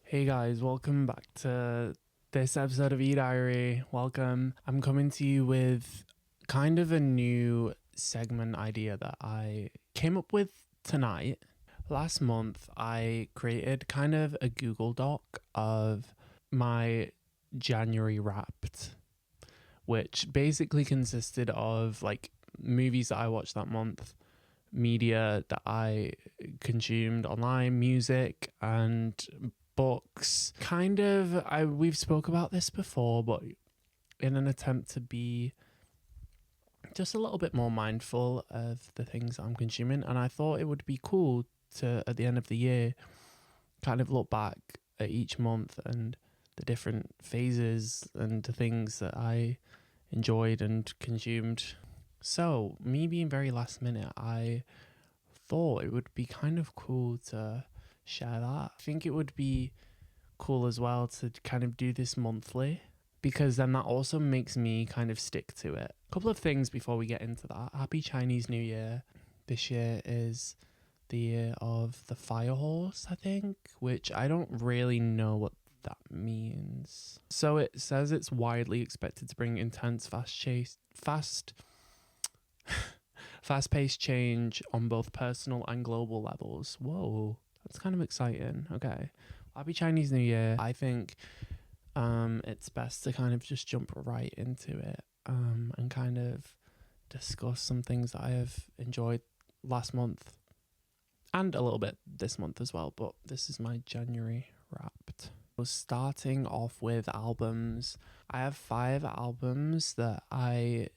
Hey guys, welcome back to this episode of E-Diary. Welcome. I'm coming to you with kind of a new segment idea that I came up with tonight. Last month, I created kind of a Google Doc of my January Wrapped, which basically consisted of like movies that I watched that month, media that I consumed online, music, and books. We've spoke about this before, but in an attempt to be just a little bit more mindful of the things I'm consuming, and I thought it would be cool to, at the end of the year, kind of look back at each month and the different phases and the things that I enjoyed and consumed. So, me being very last minute, I thought it would be kind of cool to share that. I think it would be cool as well to kind of do this monthly, because then that also makes me kind of stick to it. A couple of things before we get into that. Happy Chinese New Year. This year is the year of the fire horse, I think, which I don't really know what that means. So it says it's widely expected to bring intense, fast-paced change on both personal and global levels. Whoa, that's kind of exciting. Okay. Happy Chinese New Year. I think it's best to kind of just jump right into it and kind of discuss some things that I have enjoyed last month and a little bit this month as well, but this is my January Wrapped. Starting off with albums, I have 5 albums that I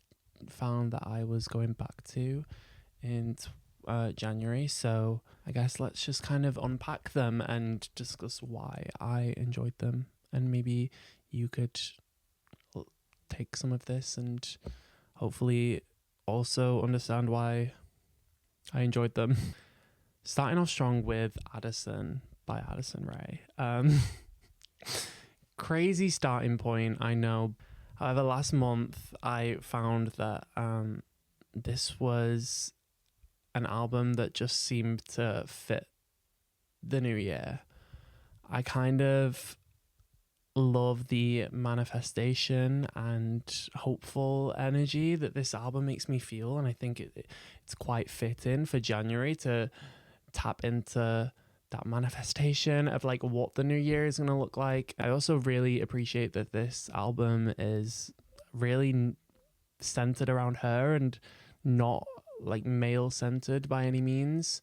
found that I was going back to in January, so I guess let's just kind of unpack them and discuss why I enjoyed them, and maybe you could take some of this and hopefully also understand why I enjoyed them. Starting off strong with Addison by Addison Rae. Crazy starting point, I know. However, last month I found that this was an album that just seemed to fit the new year. I kind of love the manifestation and hopeful energy that this album makes me feel, and I think it's quite fitting for January to tap into that manifestation of like what the new year is going to look like. I also really appreciate that this album is really centered around her and not like male centered by any means,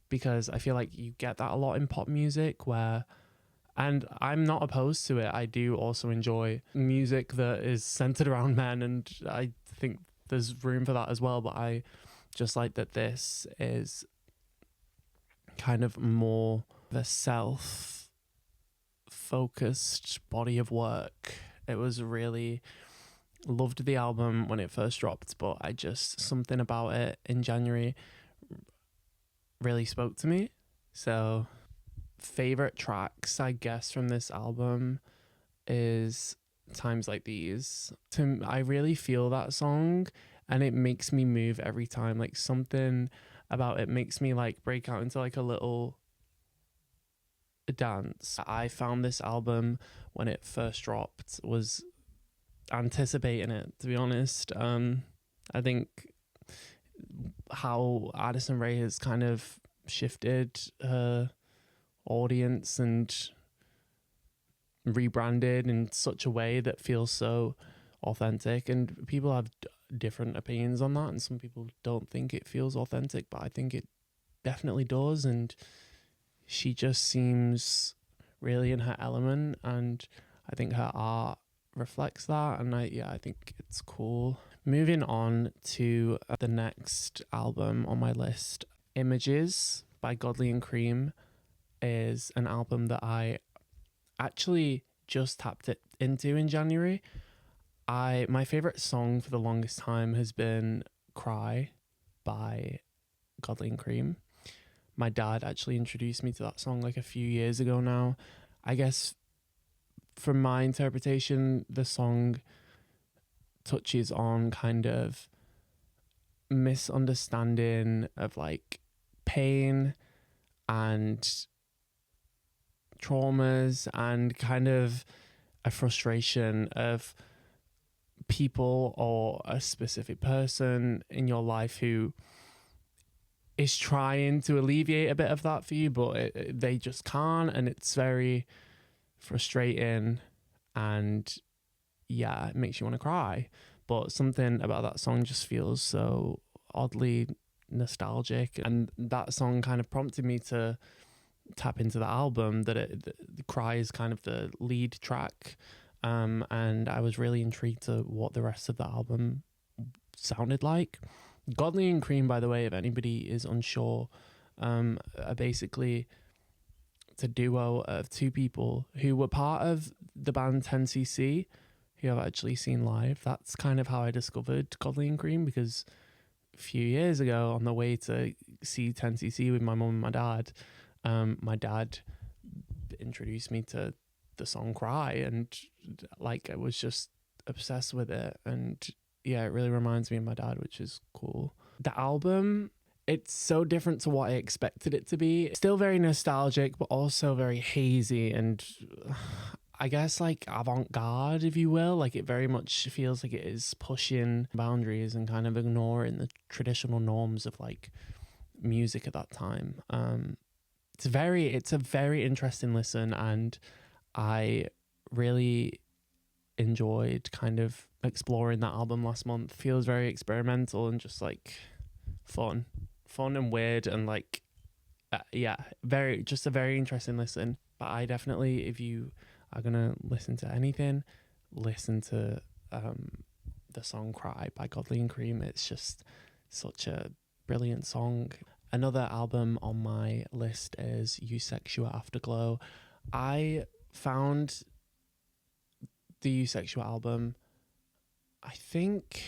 because I feel like you get that a lot in pop music where, and I'm not opposed to it, I do also enjoy music that is centered around men, and I think there's room for that as well, but I just like that this is kind of more of a self-focused body of work. It was really loved the album when it first dropped, but I just, something about it in January really spoke to me. So favorite tracks, I guess, from this album is Times Like These. I really feel that song and it makes me move every time. Like something about it makes me like break out into like a little dance. I found this album when it first dropped, was anticipating it, to be honest. I think how Addison Rae has kind of shifted her audience and rebranded in such a way that feels so authentic, and people have different opinions on that, and some people don't think it feels authentic, but I think it definitely does, and she just seems really in her element, and I think her art reflects that, and I think it's cool. Moving on to the next album on my list, Images by Godly and Cream is an album that I actually just tapped it into in January. My favorite song for the longest time has been Cry by Godly and Cream. My dad actually introduced me to that song like a few years ago now. I guess from my interpretation, the song touches on kind of misunderstanding of like pain and traumas and kind of a frustration of people or a specific person in your life who is trying to alleviate a bit of that for you, but they just can't, and it's very frustrating, and yeah, it makes you want to cry. But something about that song just feels so oddly nostalgic, and that song kind of prompted me to tap into the album. The Cry is kind of the lead track, and I was really intrigued to what the rest of the album sounded like. Godly and Cream, by the way, if anybody is unsure, are basically, it's a duo of two people who were part of the band 10cc, who I've actually seen live. That's kind of how I discovered Godly and Cream, because a few years ago on the way to see 10cc with my mum and my dad introduced me to the song Cry, and like I was just obsessed with it, and yeah, it really reminds me of my dad, which is cool. The album, it's so different to what I expected it to be. Still very nostalgic, but also very hazy and I guess like avant-garde, if you will. Like it very much feels like it is pushing boundaries and kind of ignoring the traditional norms of like music at that time. It's a very interesting listen, and I really enjoyed kind of exploring that album last month. Feels very experimental and just like fun and weird, and like yeah, just a very interesting listen. But I definitely, if you are gonna listen to anything, listen to the song Cry by Godly and Cream. It's just such a brilliant song. Another album on my list is Eusexual Afterglow. I found the Eusexual album, I think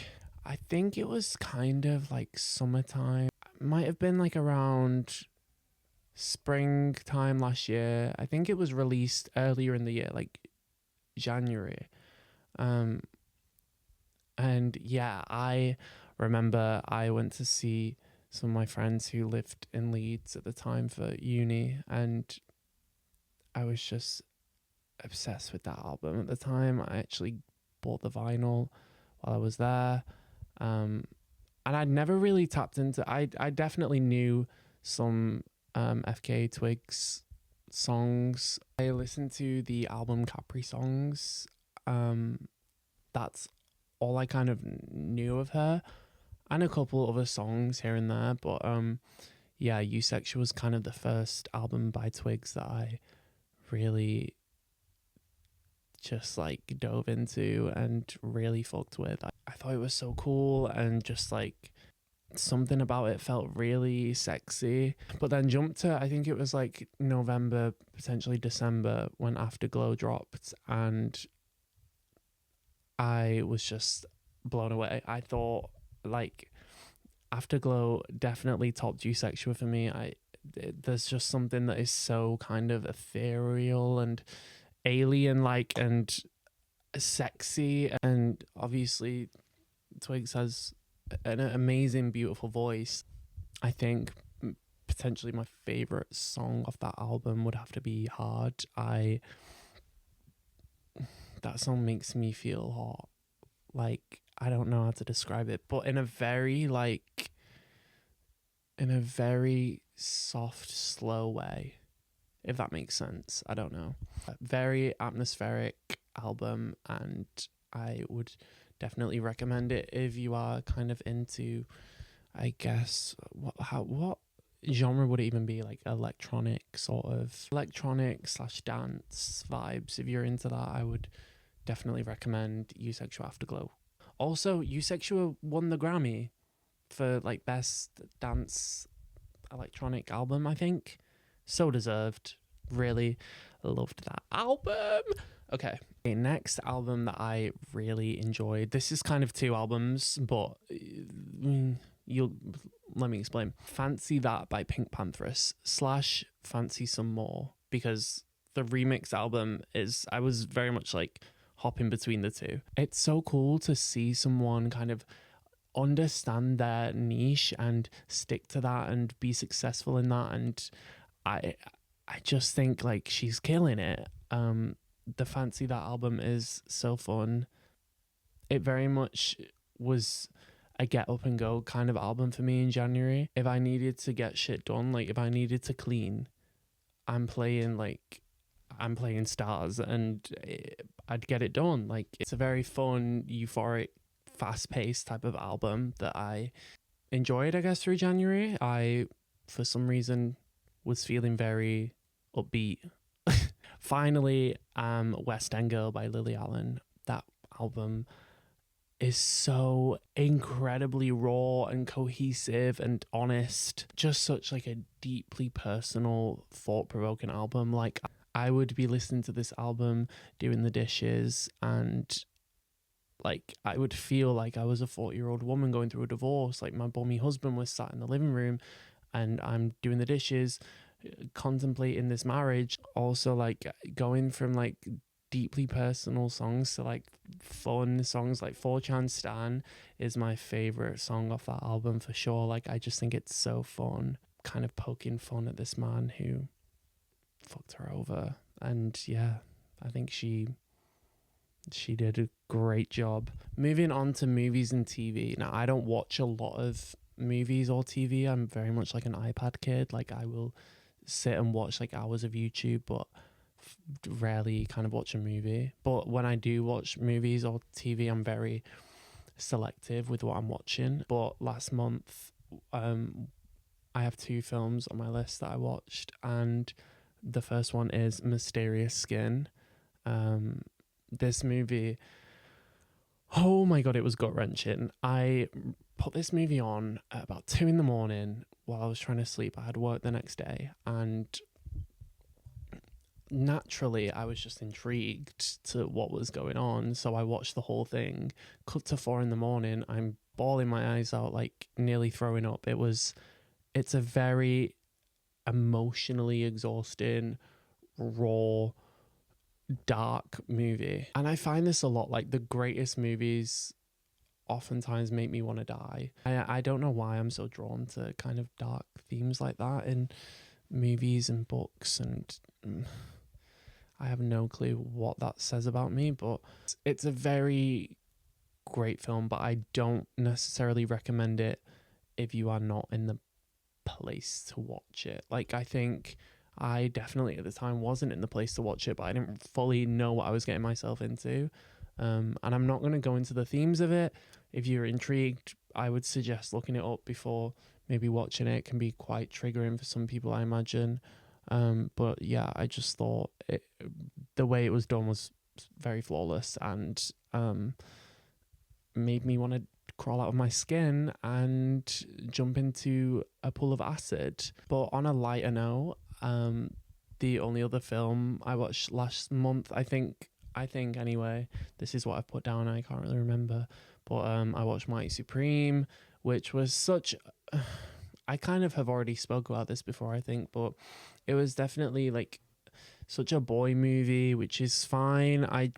it was kind of like summertime. It might have been like around springtime last year. I think it was released earlier in the year, like January. And yeah, I remember I went to see some of my friends who lived in Leeds at the time for uni, and I was just obsessed with that album at the time. I actually bought the vinyl while I was there, and I'd never really tapped into. I definitely knew some FKA Twigs songs. I listened to the album Capri Songs. That's all I kind of knew of her, and a couple other songs here and there. But yeah, Eusexual was kind of the first album by Twigs that I really just like dove into and really fucked with. I thought it was so cool, and just like something about it felt really sexy. But then jumped to, I think it was like November, potentially December, when Afterglow dropped, and I was just blown away. I thought like Afterglow definitely topped Eusexual for me. There's just something that is so kind of ethereal and alien like and sexy, and obviously Twigs has an amazing beautiful voice. I think potentially my favorite song off that album would have to be Hard. That song makes me feel hot. Like I don't know how to describe it, but in a very soft, slow way, if that makes sense. I don't know. A very atmospheric album, and I would definitely recommend it if you are kind of into, I guess, what genre would it even be? Like electronic / dance vibes. If you're into that, I would definitely recommend Eusexual Afterglow. Also, Eusexual won the Grammy for like best dance electronic album, I think. So deserved. Really loved that album. Okay, next album that I really enjoyed. This is kind of two albums, but you'll let me explain. Fancy That by Pink Panthers / Fancy Some More, because the remix album is, I was very much like hopping between the two. It's so cool to see someone kind of understand their niche and stick to that and be successful in that, and I just think like she's killing it. The Fancy That album is so fun. It very much was a get up and go kind of album for me in January. If I needed to get shit done, like if I needed to clean, I'm playing like I'm playing Stars and I'd get it done. Like it's a very fun, euphoric, fast paced type of album that I enjoyed, I guess, through January. I, for some reason, was feeling very upbeat. Finally, West End Girl by Lily Allen. That album is so incredibly raw and cohesive and honest. Just such like a deeply personal, thought-provoking album. Like I would be listening to this album doing the dishes, and like I would feel like I was a 40-year-old woman going through a divorce. Like my bummy husband was sat in the living room and I'm doing the dishes, contemplating this marriage. Also like going from like deeply personal songs to like fun songs. Like 4chan Stan is my favorite song off that album for sure. Like I just think it's so fun, kind of poking fun at this man who fucked her over. And yeah, I think she did a great job. Moving on to movies and TV. Now, I don't watch a lot of movies or TV. I'm very much like an iPad kid. Like I will sit and watch like hours of YouTube, but rarely kind of watch a movie. But when I do watch movies or TV, I'm very selective with what I'm watching. But last month, I have 2 films on my list that I watched, and the first one is Mysterious Skin. This movie, oh my god, it was gut-wrenching. I put this movie on at about 2 a.m. while I was trying to sleep. I had work the next day, and naturally I was just intrigued to what was going on, so I watched the whole thing. Cut to 4 a.m, I'm bawling my eyes out, like nearly throwing up. It's a very emotionally exhausting, raw, dark movie. And I find this a lot. Like the greatest movies oftentimes make me want to die. I don't know why I'm so drawn to kind of dark themes like that in movies and books, and I have no clue what that says about me, but it's a very great film, but I don't necessarily recommend it if you are not in the place to watch it. Like I think I definitely at the time wasn't in the place to watch it, but I didn't fully know what I was getting myself into. And I'm not going to go into the themes of it. If you're intrigued, I would suggest looking it up before maybe watching it. It can be quite triggering for some people, I imagine. But yeah, I just thought the way it was done was very flawless, and made me want to crawl out of my skin and jump into a pool of acid. But on a lighter note, the only other film I watched last month, I think anyway, this is what I've put down, I can't really remember, but I watched Mighty Supreme, which was such I kind of have already spoke about this before, I think, but it was definitely like such a boy movie, which is fine. I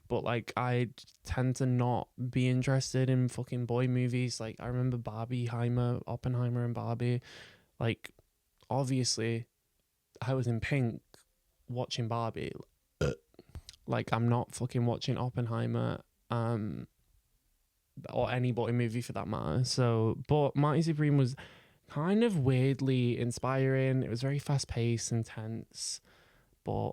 tend to not be interested in fucking boy movies. Like I remember Oppenheimer and Barbie. Like obviously I was in Pink watching Barbie. Like I'm not fucking watching Oppenheimer or any boy movie for that matter. So, but Mighty Supreme was kind of weirdly inspiring. It was very fast paced, intense, but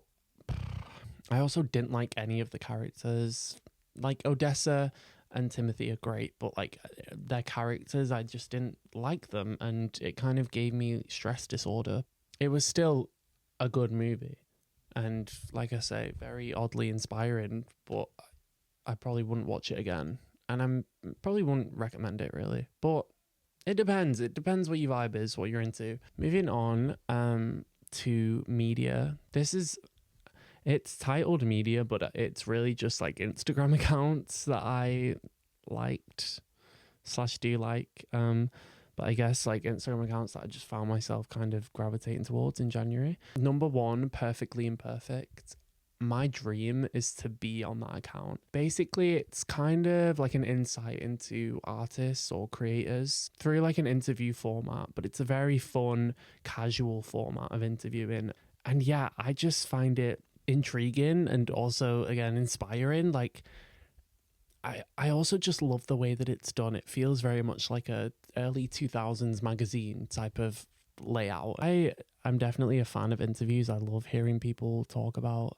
I also didn't like any of the characters. Like Odessa and Timothy are great, but like their characters, I just didn't like them, and it kind of gave me stress disorder. It was still a good movie, and like I say, very oddly inspiring, but I probably wouldn't watch it again, and I'm probably wouldn't recommend it really. But it depends. It depends what your vibe is, what you're into. Moving on to media. It's titled media, but it's really just like Instagram accounts that I liked / do like. But I guess like Instagram accounts that I just found myself kind of gravitating towards in January. Number 1, Perfectly Imperfect. My dream is to be on that account. Basically, it's kind of like an insight into artists or creators through like an interview format, but it's a very fun, casual format of interviewing. And yeah, I just find it intriguing and also again inspiring. Like I also just love the way that it's done. It feels very much like a early 2000s magazine type of layout. I'm definitely a fan of interviews. I love hearing people talk about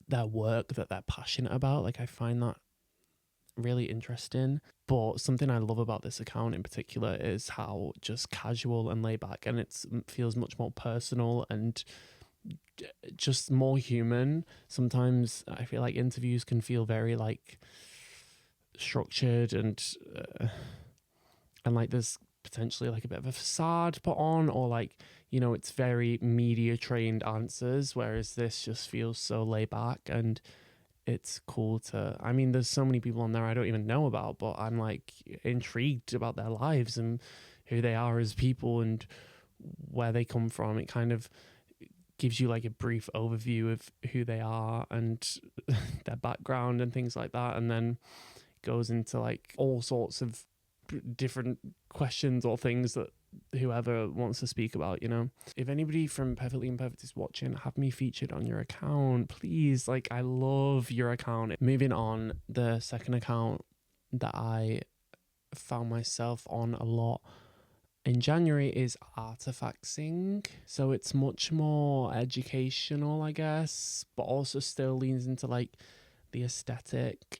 their work that they're passionate about. Like I find that really interesting. But something I love about this account in particular is how just casual and laid back, and it feels much more personal and just more human. Sometimes I feel like interviews can feel very like structured and like there's potentially like a bit of a facade put on, or like, you know, it's very media trained answers, whereas this just feels so laid back. And it's cool to, I mean, there's so many people on there I don't even know about, but I'm like intrigued about their lives and who they are as people and where they come from. It kind of gives you like a brief overview of who they are and their background and things like that, and then goes into like all sorts of different questions or things that whoever wants to speak about, you know. If anybody from Perfectly Imperfect is watching, have me featured on your account, please. Like, I love your account. Moving on, the second account that I found myself on a lot in January is Artifactsing. So it's much more educational, I guess, but also still leans into like the aesthetic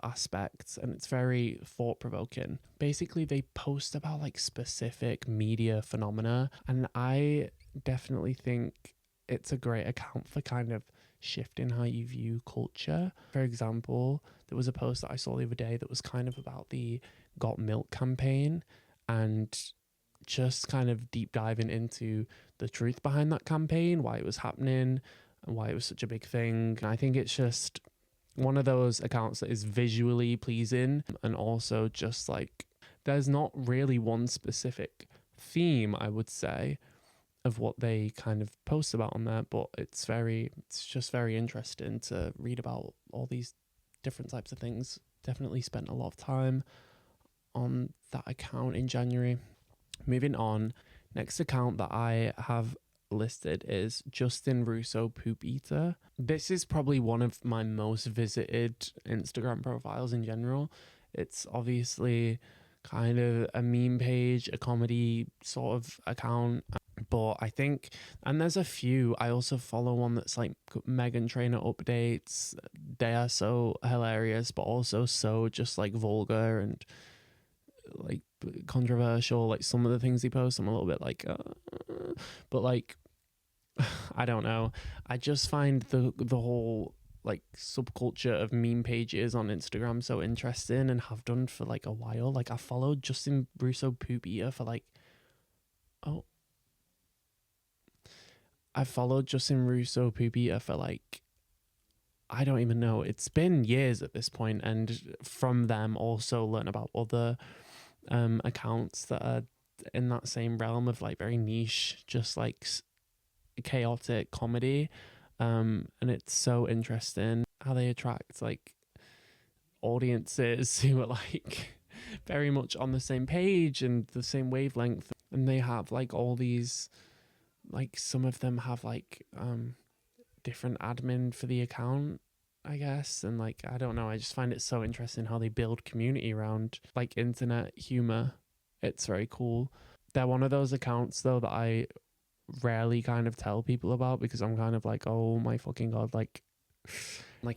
aspects, and it's very thought-provoking. Basically they post about like specific media phenomena, and I definitely think it's a great account for kind of shifting how you view culture. For example, there was a post that I saw the other day that was kind of about the Got Milk campaign, and just kind of deep diving into the truth behind that campaign, why it was happening and why it was such a big thing. I think it's just one of those accounts that is visually pleasing, and also just like there's not really one specific theme, I would say, of what they kind of post about on there, but it's just very interesting to read about all these different types of things. Definitely spent a lot of time on that account in January. Moving on, next account that I have listed is Justin Russo Poop Eater. This is probably one of my most visited Instagram profiles in general. It's obviously kind of a meme page, a comedy sort of account, but I think, and there's a few, I also follow one that's like Megan Trainor updates. They are so hilarious, but also so just like vulgar and like controversial. Like some of the things he posts, I'm a little bit like but like I don't know, I just find the whole like subculture of meme pages on Instagram so interesting, and have done for like a while. Like I followed Justin Russo Poop Eater for like, oh, I followed Justin Russo Poop Eater for like, I don't even know, it's been years at this point, and from them also learn about other accounts that are in that same realm of like very niche, just like chaotic comedy. And it's so interesting how they attract like audiences who are like very much on the same page and the same wavelength, and they have like all these, like some of them have like different admin for the account, I guess. And like, I don't know, I just find it so interesting how they build community around like internet humor. It's very cool. They're one of those accounts though that I rarely kind of tell people about, because I'm kind of like, oh my fucking god, like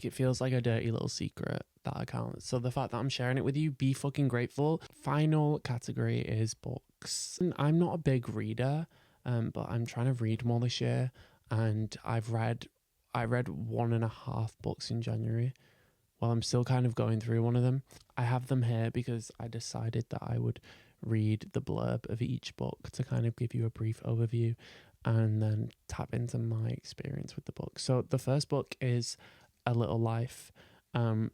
it feels like a dirty little secret, that account. So the fact that I'm sharing it with you, be fucking grateful. Final category is books. And I'm not a big reader, but I'm trying to read more this year, and I read 1.5 books in January. Well, I'm still kind of going through one of them. I have them here because I decided that I would read the blurb of each book to kind of give you a brief overview and then tap into my experience with the book. So the first book is A Little Life.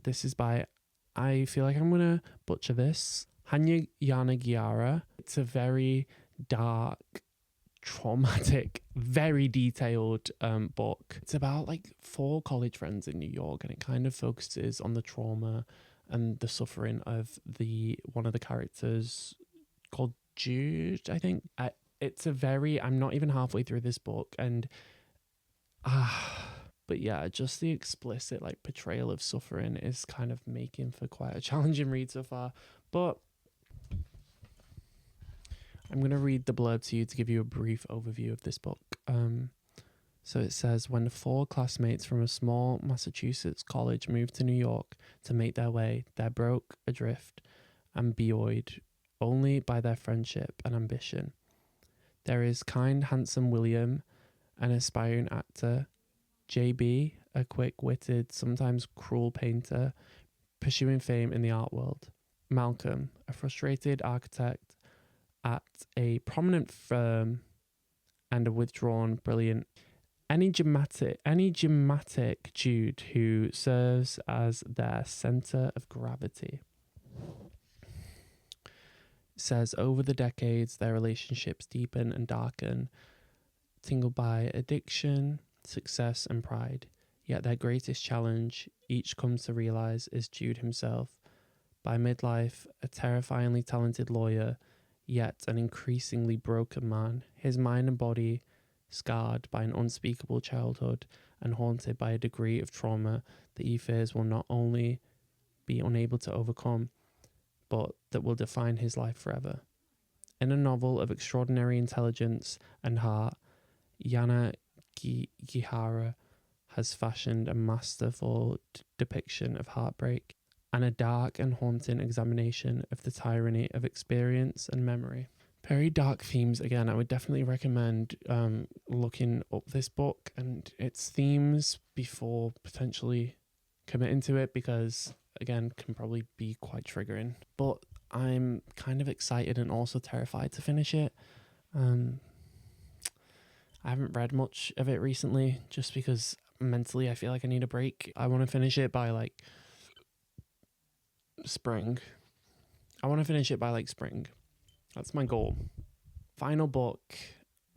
This is by, I feel like I'm going to butcher this, Hanya Yanagiara. It's a very dark, traumatic, very detailed book. It's about like 4 college friends in New York, and it kind of focuses on the trauma and the suffering of one of the characters called Jude, I think. I'm not even halfway through this book, and but yeah, just the explicit like portrayal of suffering is kind of making for quite a challenging read so far. But I'm going to read the blurb to you to give you a brief overview of this book. So it says, when 4 classmates from a small Massachusetts college moved to New York to make their way, they're broke, adrift, and buoyed only by their friendship and ambition. There is kind, handsome William, an aspiring actor, JB, a quick-witted, sometimes cruel painter, pursuing fame in the art world, Malcolm, a frustrated architect at a prominent firm, and a withdrawn, brilliant, enigmatic Jude who serves as their center of gravity. It says, over the decades, their relationships deepen and darken, tingled by addiction, success, and pride. Yet their greatest challenge, each comes to realize, is Jude himself. By midlife, a terrifyingly talented lawyer, yet an increasingly broken man, his mind and body scarred by an unspeakable childhood and haunted by a degree of trauma that he fears will not only be unable to overcome, but that will define his life forever. In a novel of extraordinary intelligence and heart, Yana Gihara has fashioned a masterful depiction of heartbreak and a dark and haunting examination of the tyranny of experience and memory. Very dark themes. Again, I would definitely recommend looking up this book and its themes before potentially committing to it, because, again, can probably be quite triggering. But I'm kind of excited and also terrified to finish it. I haven't read much of it recently just because mentally I feel like I need a break. I want to finish it by like spring. That's my goal. Final book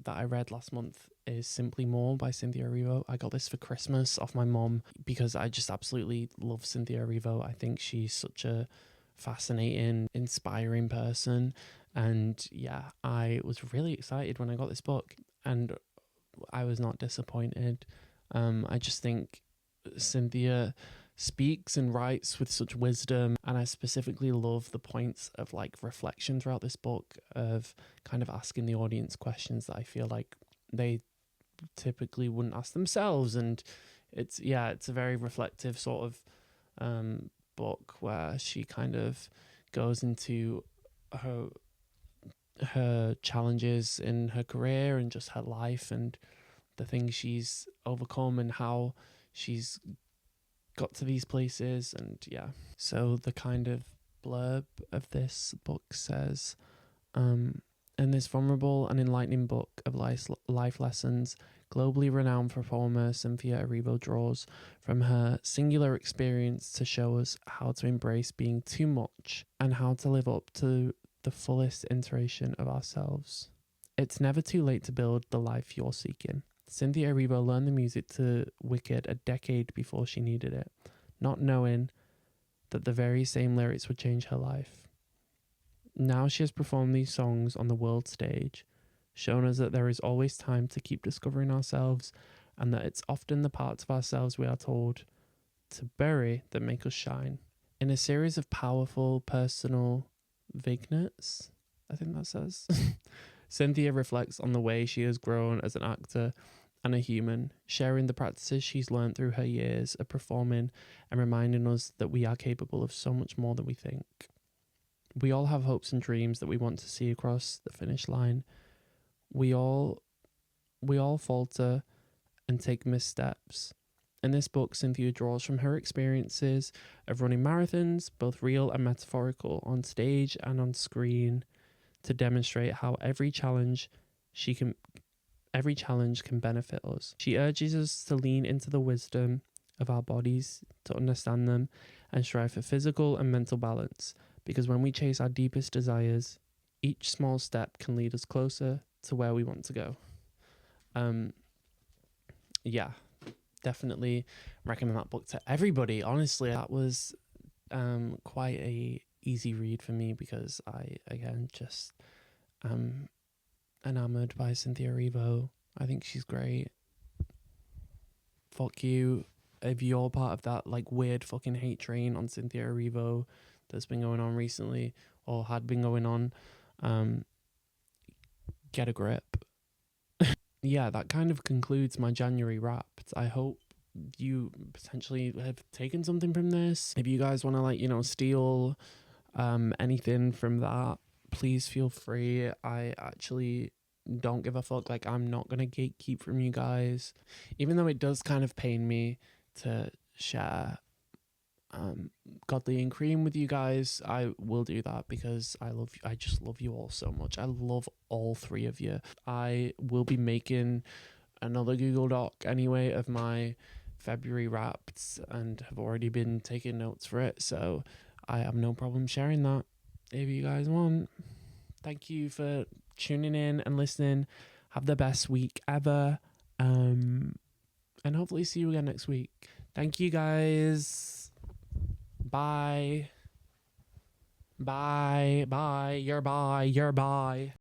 that I read last month is Simply More by Cynthia Erivo. I got this for Christmas off my mom because I just absolutely love Cynthia Erivo. I think she's such a fascinating, inspiring person. And yeah, I was really excited when I got this book and I was not disappointed. I just think Cynthia speaks and writes with such wisdom, and I specifically love the points of like reflection throughout this book, of kind of asking the audience questions that I feel like they typically wouldn't ask themselves. And it's a very reflective sort of book where she kind of goes into her challenges in her career and just her life and the things she's overcome and how she's got to these places. And yeah, so the kind of blurb of this book says, in this vulnerable and enlightening book of life lessons, globally renowned performer Cynthia Erivo draws from her singular experience to show us how to embrace being too much and how to live up to the fullest iteration of ourselves. It's never too late to build the life you're seeking. Cynthia Erivo learned the music to Wicked a decade before she needed it, not knowing that the very same lyrics would change her life. Now she has performed these songs on the world stage, shown us that there is always time to keep discovering ourselves, and that it's often the parts of ourselves we are told to bury that make us shine. In a series of powerful personal vignettes, I think that says, Cynthia reflects on the way she has grown as an actor and a human, sharing the practices she's learned through her years of performing and reminding us that we are capable of so much more than we think. We all have hopes and dreams that we want to see across the finish line. We all falter and take missteps. In this book, Cynthia draws from her experiences of running marathons, both real and metaphorical, on stage and on screen, to demonstrate how every challenge can benefit us. She urges us to lean into the wisdom of our bodies, to understand them, and strive for physical and mental balance, because when we chase our deepest desires, each small step can lead us closer to where we want to go. Yeah, definitely recommend that book to everybody. Honestly, that was quite a easy read for me because I, again, just enamored by Cynthia Erivo. I think she's great. Fuck you if you're part of that like weird fucking hate train on Cynthia Erivo that's been going on recently or had been going on. Get a grip. Yeah, that kind of concludes my January Wrapped. I hope you potentially have taken something from this. If you guys want to like, steal anything from that, please feel free. I actually don't give a fuck. Like, I'm not gonna gatekeep from you guys, even though it does kind of pain me to share godly and cream with you guys. I will do that because I just love you all so much. I love all three of you. I will be making another Google Doc anyway of my February Wrapped and have already been taking notes for it, so I have no problem sharing that if you guys want. Thank you for tuning in and listening. Have the best week ever, and hopefully see you again next week. Thank you guys. Bye. Bye. Bye. You're bye. You're bye.